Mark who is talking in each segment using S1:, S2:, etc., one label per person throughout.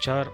S1: 4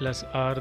S1: +R